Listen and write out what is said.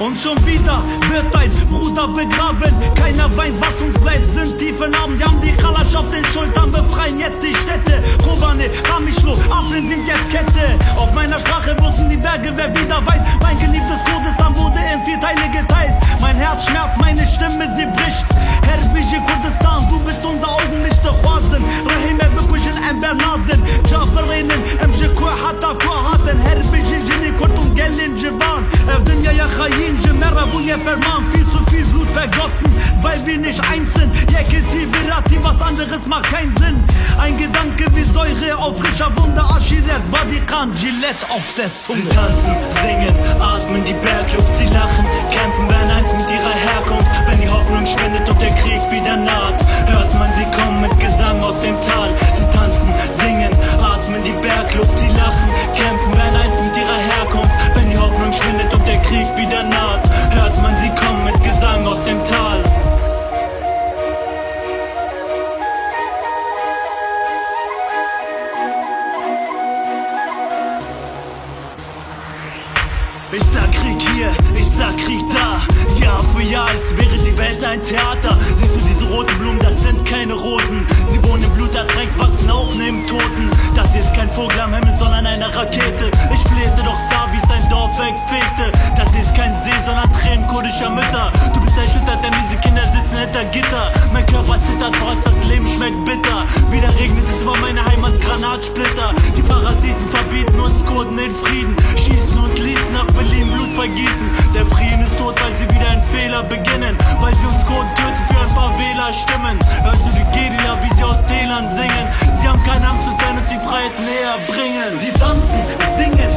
Und schon wieder wird dein Bruder begraben. Keiner weint, was uns bleibt, sind tiefe Narben. Die haben die Kalasch auf den Schultern, befreien jetzt die Städte. Kobane, Ramischlo, Afrin sind jetzt Kette. Auf meiner Sprache wussten die Berge, wer wieder weint. Mein geliebtes Kurdistan wurde in 4 Teile geteilt. Mein Herz schmerzt, meine Stimme, sie bricht. Herbije Kurdistan, du bist unser Augenlicht. Khwazen, Rahim Ebekushel, Bernarden, Jabarinen, Mjekur, Hatta, Kwahaten, Herbije, Jini, Kurtum, Gelin, Jivan. Evdenya, Yachayin, Jemera, Bunye, Ferman. Viel zu viel Blut vergossen, weil wir nicht eins sind. Yeketi, Birati, was anderes macht keinen Sinn. Ein Gedanke wie Säure auf frischer Wunde. Aschiret, Badikan, Gillette auf der Zunge. Sie tanzen, singen, atmen die Bergluft. Sie lachen, kämpfen, werden eins mit ihrer Herkunft. Wenn die Hoffnung schwindet und der Krieg wieder naht, hört man sie kommen mit Gesang aus dem Tal. Sie tanzen, singen, atmen die Bergluft. Sie lachen, kämpfen, werden eins mit ihrer Herkunft. Wenn die Hoffnung schwindet und der Krieg wieder naht, hört man sie kommen mit Gesang aus dem Tal. Ich sag Krieg hier, ich sag Krieg da. Jahr für Jahr, als wäre die Welt ein Theater. Siehst du diese roten Blumen, das sind keine Rosen. Sie wohnen im Blut ertränkt, wachsen auch neben Toten. Das hier ist kein Vogel am Himmel, sondern eine Rakete. Ich flehte, doch sah, wie sein Dorf wegfegte. Das hier ist kein See, sondern Tränen kurdischer Mütter. Du bist erschüttert, denn diese Kinder sitzen hinter Gitter. Mein Körper zittert, was das Leben schmeckt bitter. Wieder regnet es über meine Heimat, Granatsplitter. Die Parasiten verbieten uns Kurden den Frieden. Schießen und ließen nach Berlin Blut vergießen. Der Frieden ist tot, weil sie wieder einen Fehler beginnen. Weil sie uns Kurden töten für ein paar Wählerstimmen. Hörst du die Gediler, wie sie aus Tälern singen? Sie haben keine Angst und werden uns die Freiheit näher bringen. Sie tanzen, singen,